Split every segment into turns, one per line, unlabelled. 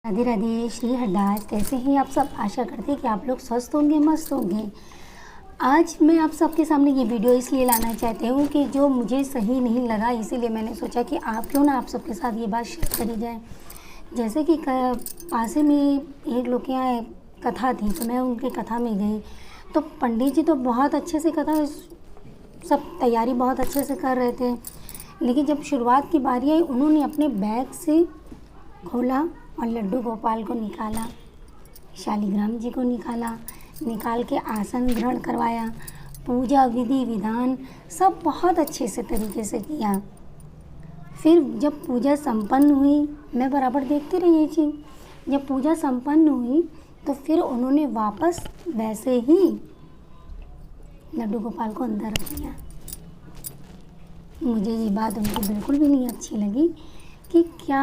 राधे राधे श्री हरदास। कैसे हैं आप सब? आशा करते हैं कि आप लोग स्वस्थ होंगे, मस्त होंगे। आज मैं आप सबके सामने ये वीडियो इसलिए लाना चाहती हूँ कि जो मुझे सही नहीं लगा, इसीलिए मैंने सोचा कि आप क्यों ना आप सबके साथ ये बात शेयर करी जाए। जैसे कि पास में एक लोग के यहाँ कथा थी, तो मैं उनकी कथा में गई तो पंडित जी तो बहुत अच्छे से कथा सब तैयारी बहुत अच्छे से कर रहे थे, लेकिन जब शुरुआत की बारी आई उन्होंने अपने बैग से खोला और लड्डू गोपाल को निकाला, शालिग्राम जी को निकाल के आसन ग्रहण करवाया, पूजा विधि विधान सब बहुत अच्छे से तरीके से किया। फिर जब पूजा संपन्न हुई, मैं बराबर देखती रही ये चीज़। जब पूजा संपन्न हुई तो फिर उन्होंने वापस वैसे ही लड्डू गोपाल को अंदर रख दिया। मुझे ये बात उनकी बिल्कुल भी नहीं अच्छी लगी कि क्या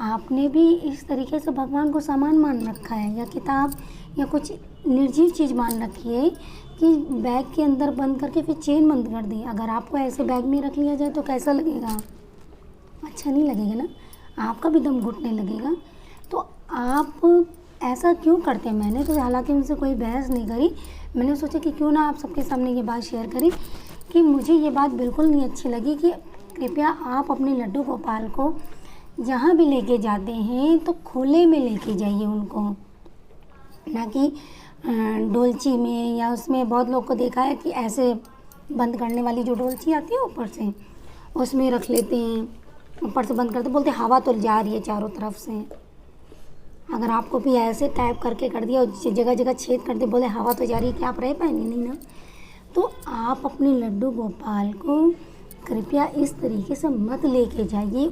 आपने भी इस तरीके से भगवान को सामान मान रखा है, या किताब या कुछ निर्जीव चीज़ मान रखी है कि बैग के अंदर बंद करके फिर चेन बंद कर दी। अगर आपको ऐसे बैग में रख लिया जाए तो कैसा लगेगा? अच्छा नहीं लगेगा ना, आपका भी दम घुटने लगेगा। तो आप ऐसा क्यों करते हैं? मैंने तो हालांकि उनसे कोई बहस नहीं करी, मैंने सोचा कि क्यों ना आप सबके सामने ये बात शेयर करें कि मुझे ये बात बिल्कुल नहीं अच्छी लगी कि कृपया आप अपने लड्डू गोपाल को जहाँ भी लेके जाते हैं तो खुले में लेके जाइए उनको, ना कि डोलची में, या उसमें बहुत लोग को देखा है कि ऐसे बंद करने वाली जो डोलची आती है ऊपर से, उसमें रख लेते हैं, ऊपर से बंद करते, बोलते हवा तो जा रही है चारों तरफ से। अगर आपको भी ऐसे टाइप करके कर दिया और जगह जगह छेद कर दे, बोले हवा तो जा रही है, क्या आप रह पाएंगे? नहीं ना। तो आप अपने लड्डू गोपाल को कृपया इस तरीके से मत लेके जाइए,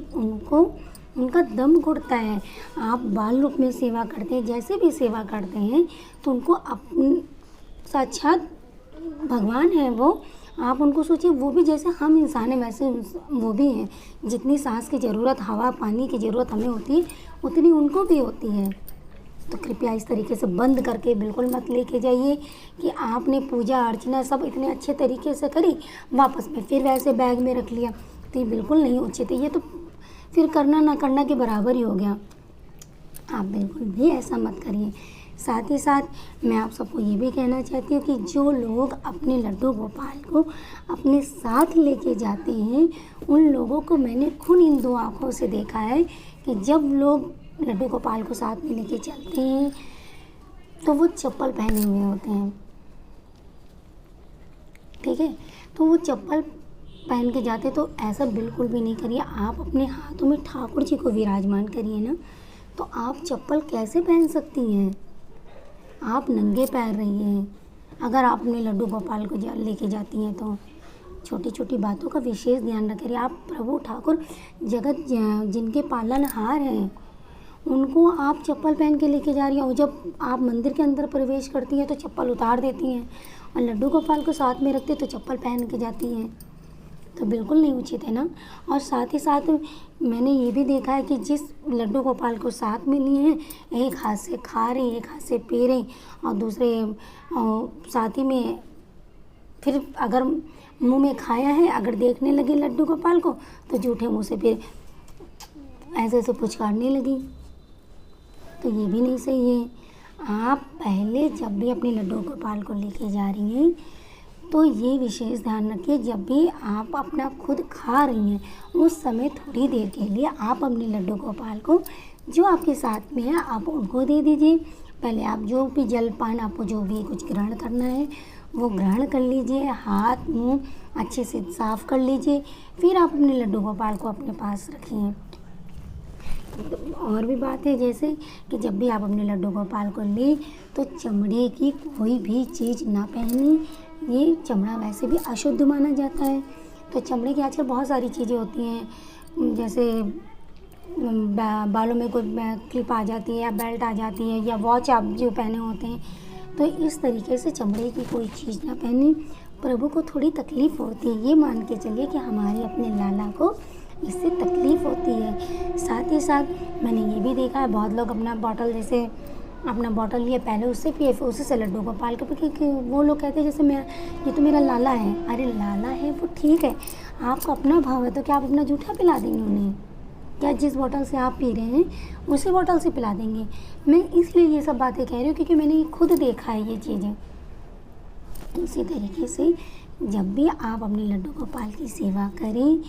उनका दम घुटता है। आप बाल रूप में सेवा करते हैं, जैसे भी सेवा करते हैं तो उनको साक्षात भगवान है वो, आप उनको सोचिए वो भी जैसे हम इंसान हैं वैसे वो भी हैं। जितनी सांस की ज़रूरत, हवा पानी की ज़रूरत हमें होती है, उतनी उनको भी होती है। तो कृपया इस तरीके से बंद करके बिल्कुल मत लेके जाइए कि आपने पूजा अर्चना सब इतने अच्छे तरीके से करी, वापस में फिर वैसे बैग में रख लिया, तो ये बिल्कुल नहीं उचित है। ये तो फिर करना ना करना के बराबर ही हो गया। आप बिल्कुल भी ऐसा मत करिए। साथ ही साथ मैं आप सबको ये भी कहना चाहती हूँ कि जो लोग अपने लड्डू गोपाल को अपने साथ लेके जाते हैं, उन लोगों को मैंने खुद इन दो आँखों से देखा है कि जब लोग लड्डू गोपाल को साथ में लेके चलते हैं तो वो चप्पल पहने हुए होते हैं, ठीक है? तो वो चप्पल पहन के जाते, तो ऐसा बिल्कुल भी नहीं करिए। आप अपने हाथों में ठाकुर जी को विराजमान करिए ना, तो आप चप्पल कैसे पहन सकती हैं? आप नंगे पैर रहिए। अगर आप अपने लड्डू गोपाल को लेके जाती हैं तो छोटी छोटी बातों का विशेष ध्यान रखिए। आप प्रभु ठाकुर जगत जिनके पालनहार हैं, उनको आप चप्पल पहन के लेके जा रही हैं, और जब आप मंदिर के अंदर प्रवेश करती हैं तो चप्पल उतार देती हैं, और लड्डू गोपाल को साथ में रखते तो चप्पल पहन के जाती हैं, तो बिल्कुल नहीं उचित है ना। और साथ ही साथ मैंने ये भी देखा है कि जिस लड्डू गोपाल को साथ में लिए हैं, एक हाथ से खा रहे, एक हाथ से पी रहे, और दूसरे साथ ही में फिर अगर मुंह में खाया है, अगर देखने लगी लड्डू गोपाल को तो जूठे मुंह से फिर ऐसे ऐसे पुचकारने लगी, तो ये भी नहीं सही है। आप पहले जब भी अपने लड्डू गोपाल को लेके जा रही हैं तो ये विशेष ध्यान रखिए, जब भी आप अपना खुद खा रही हैं उस समय थोड़ी देर के लिए आप अपने लड्डू गोपाल को जो आपके साथ में है आप उनको दे दीजिए। पहले आप जो भी जलपान, आपको जो भी कुछ ग्रहण करना है वो ग्रहण कर लीजिए, हाथ मुंह अच्छे से साफ कर लीजिए, फिर आप अपने लड्डू गोपाल को अपने पास रखिए। और भी बात है जैसे कि जब भी आप अपने लड्डू गोपाल को लें तो चमड़े की कोई भी चीज़ ना पहनी। ये चमड़ा वैसे भी अशुद्ध माना जाता है, तो चमड़े की आजकल बहुत सारी चीज़ें होती हैं, जैसे बालों में कोई क्लिप आ जाती है, या बेल्ट आ जाती है, या वॉच आप जो पहने होते हैं, तो इस तरीके से चमड़े की कोई चीज़ ना पहनी। प्रभु को थोड़ी तकलीफ़ होती है, ये मान के चलिए कि हमारे अपने लाला को इससे तकलीफ़ होती है। साथ ही साथ मैंने ये भी देखा है, बहुत लोग अपना बॉटल जैसे अपना बॉटल लिए पहले उससे पिए, फिर उसी से लड्डू गोपाल के पिए, कि वो लोग कहते हैं जैसे ये तो मेरा लाला है। अरे लाला है वो ठीक है, आपका अपना भाव है, तो क्या आप अपना जूठा पिला देंगे उन्हें? क्या जिस बोतल से आप पी रहे हैं उसी बोतल से पिला देंगे। मैं इसलिए ये सब बातें कह रही हूँ क्योंकि मैंने खुद देखा है ये चीज़ें। इसी तरीके से जब भी आप अपने लड्डू गोपाल की सेवा करें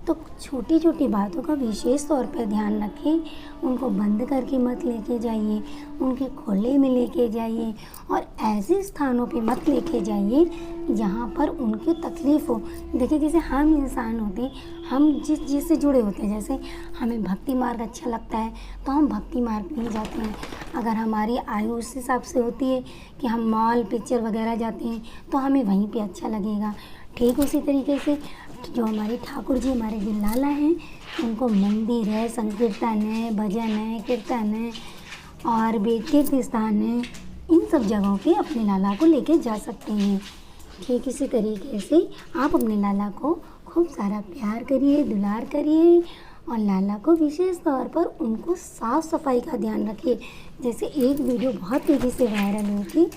तो छोटी छोटी बातों का विशेष तौर पर ध्यान रखें। उनको बंद करके मत लेके जाइए, उनके खुले में लेके जाइए और ऐसे स्थानों पे मत लेके जाइए जहाँ पर उनकी तकलीफ़ हो। देखिए जैसे हम इंसान होते हैं, हम जिस चीज़ से जुड़े होते हैं, जैसे हमें भक्ति मार्ग अच्छा लगता है तो हम भक्ति मार्ग में जाते हैं। अगर हमारी आयु उस हिसाब से होती है कि हम मॉल पिक्चर वगैरह जाते हैं तो हमें वहीं पे अच्छा लगेगा। ठीक उसी तरीके से जो हमारे ठाकुर जी, हमारे जो लाला हैं, उनको मंदिर है, संकीर्तन है, भजन है, कीर्तन है और भी तीर्थ स्थान है, इन सब जगहों पे अपने लाला को लेके जा सकते हैं। ठीक इसी तरीके से आप अपने लाला को खूब सारा प्यार करिए, दुलार करिए और लाला को विशेष तौर पर उनको साफ़ सफाई का ध्यान रखिए। जैसे एक वीडियो बहुत तेज़ी से वायरल हुई थी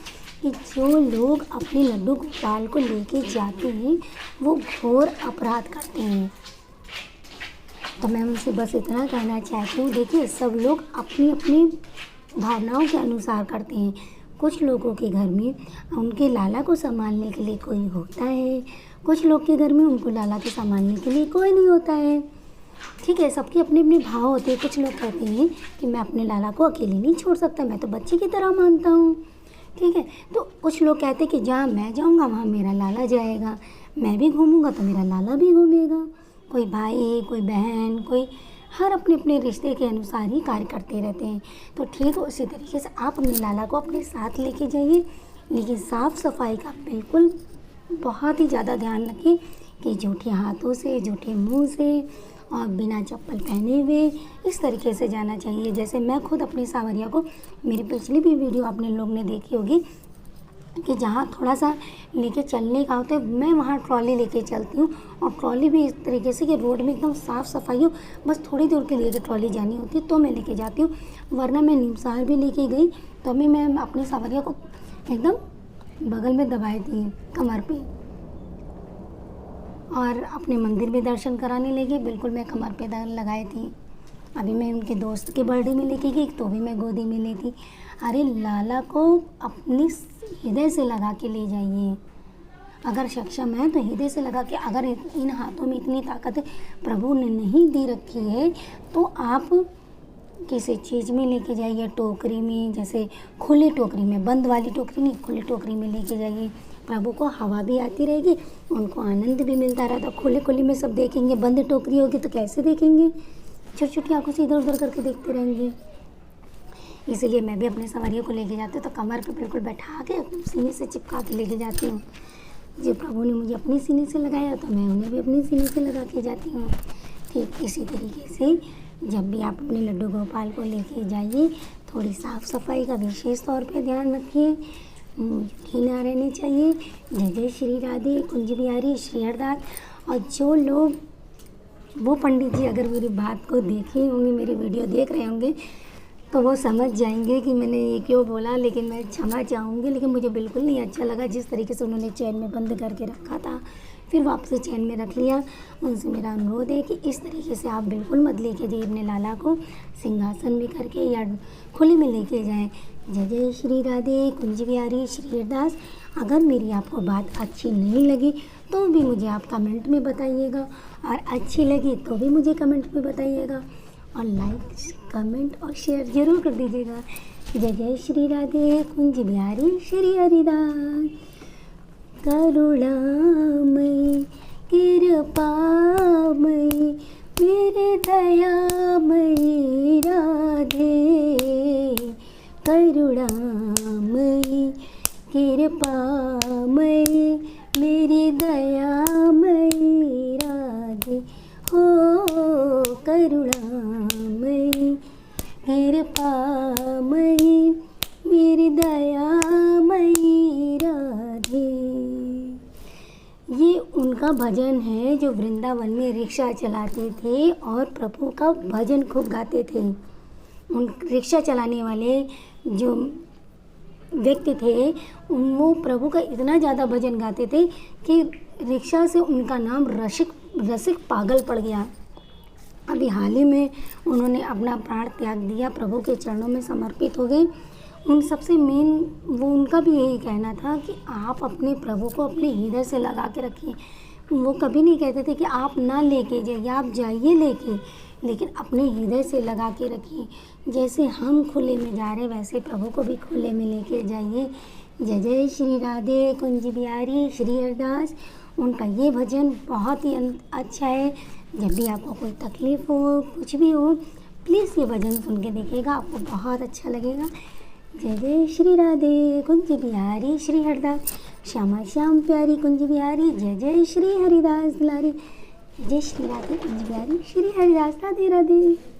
कि जो लोग अपने लड्डू गोपाल को लेके जाते हैं वो घोर अपराध करते हैं। तो मैं उनसे बस इतना कहना चाहती हूँ, देखिए सब लोग अपनी अपनी भावनाओं के अनुसार करते हैं। कुछ लोगों के घर में उनके लाला को संभालने के लिए कोई होता है, कुछ लोग के घर में उनको लाला को संभालने के लिए कोई नहीं होता है। ठीक है, सबके अपने अपने भाव होते हैं। कुछ लोग कहते हैं कि मैं अपने लाला को अकेले नहीं छोड़ सकता, मैं तो बच्चे की तरह मानता हूँ। ठीक है, तो कुछ लोग कहते हैं कि जहाँ मैं जाऊँगा वहाँ मेरा लाला जाएगा, मैं भी घूमूंगा तो मेरा लाला भी घूमेगा। कोई भाई, कोई बहन, कोई हर अपने अपने रिश्ते के अनुसार ही कार्य करते रहते हैं। तो ठीक उसी तरीके से आप अपने लाला को अपने साथ लेके जाइए, लेकिन साफ़ सफाई का बिल्कुल बहुत ही ज़्यादा ध्यान रखें कि जूठे हाथों से, जूठे मुँह से और बिना चप्पल पहने हुए इस तरीके से जाना चाहिए। जैसे मैं खुद अपनी सावरिया को, मेरी पिछली भी वीडियो आपने लोग ने देखी होगी कि जहाँ थोड़ा सा लेके चलने का होता है, मैं वहाँ ट्रॉली लेके चलती हूँ। और ट्रॉली भी इस तरीके से कि रोड में एकदम साफ़ सफाई हो, बस थोड़ी दूर के लिए जो ट्रॉली जानी होती है तो मैं लेके जाती हूँ। वरना मैं निमसार भी लेके गई तो भी मैं अपनी सावरिया को एकदम बगल में दबाई थी कमर पे, और अपने मंदिर में दर्शन कराने लगी, बिल्कुल मैं कमर पे लगाई थी। अभी मैं उनके दोस्त के बर्थडे में लेके गई तो भी मैं गोदी में ली थी। अरे लाला को अपने हृदय से लगा के ले जाइए। अगर सक्षम है तो हृदय से लगा के, अगर इन हाथों में इतनी ताकत प्रभु ने नहीं दे रखी है तो आप किसी चीज़ में लेके जाइए, टोकरी में, जैसे खुली टोकरी में, बंद वाली टोकरी नहीं, खुली टोकरी में लेके जाइए। प्रभु को हवा भी आती रहेगी, उनको आनंद भी मिलता रहता। खुली खुली में सब देखेंगे, बंद टोकरी होगी तो कैसे देखेंगे? छोटी छोटी आंखों से इधर उधर करके देखते रहेंगे। इसीलिए मैं भी अपने सवारियों को लेके जाती हूँ तो कमर पे बिल्कुल बैठा के सीने से चिपका के लेके जाती हूँ। जो प्रभु ने मुझे अपनी सीने से लगाया तो मैं उन्हें भी अपनी सीने से लगा के जाती हूँ। ठीक इसी तरीके से जब भी आप अपने लड्डू गोपाल को लेके जाइए, थोड़ी साफ़ सफाई का विशेष तौर पे ध्यान रखिए। मुझे ना रहनी चाहिए। जय जय श्री राधे, कुंज बिहारी, श्री हरदास। और जो लोग, वो पंडित जी अगर मेरी बात को देखे होंगे, मेरी वीडियो देख रहे होंगे तो वो समझ जाएंगे कि मैंने ये क्यों बोला, लेकिन मैं क्षमा चाहूँगी। लेकिन मुझे बिल्कुल नहीं अच्छा लगा जिस तरीके से उन्होंने चैन में बंद करके रखा था, फिर वापस चैन में रख लिया। उनसे मेरा अनुरोध है कि इस तरीके से आप बिल्कुल मत लेके जाइए अपने लाला को, सिंहासन में करके या खुले में लेके जाएं। जय जय श्री राधे, कुंज बिहारी, श्री हरदास। अगर मेरी आपको बात अच्छी नहीं लगी तो भी मुझे आप कमेंट में बताइएगा, और अच्छी लगी तो भी मुझे कमेंट में बताइएगा, और लाइक, कमेंट और शेयर ज़रूर कर दीजिएगा। जय जय श्री राधे, कुंज बिहारी, श्री हरिदास। करुणामयी, कृपामयी, मेरे दयामयी राधे। करुणामयी, कृपामयी, मेरी दयामयी राधे। हो करुणामयी, कृपामयी, मेरी दयामयी राधे। ये उनका भजन है जो वृंदावन में रिक्शा चलाते थे और प्रभु का भजन खूब गाते थे। उन रिक्शा चलाने वाले जो व्यक्ति थे वो प्रभु का इतना ज़्यादा भजन गाते थे कि रिक्शा से उनका नाम रसिक पागल पड़ गया। अभी हाल ही में उन्होंने अपना प्राण त्याग दिया, प्रभु के चरणों में समर्पित हो गए। उन सबसे मेन वो उनका भी यही कहना था कि आप अपने प्रभु को अपने हृदय से लगा के रखिए। वो कभी नहीं कहते थे कि आप ना लेके जाइए, आप जाइए लेके, लेकिन अपने हृदय से लगा के रखिए। जैसे हम खुले में जा रहे वैसे प्रभु को भी खुले में लेके जाइए। जय जय श्री राधे कुंज बिहारी श्री हरिदास। उनका ये भजन बहुत ही अच्छा है। जब भी आपको कोई तकलीफ़ हो, कुछ भी हो, प्लीज़ ये भजन सुन के देखिएगा, आपको बहुत अच्छा लगेगा। जय जय श्री राधे कुंज बिहारी श्री हरिदास, श्यामा श्याम प्यारी कुंज बिहारी, जय जय श्री हरिदास दुलारी। जय श्री राधे कुंज बिहारी श्री हरिदास, राधे राधे।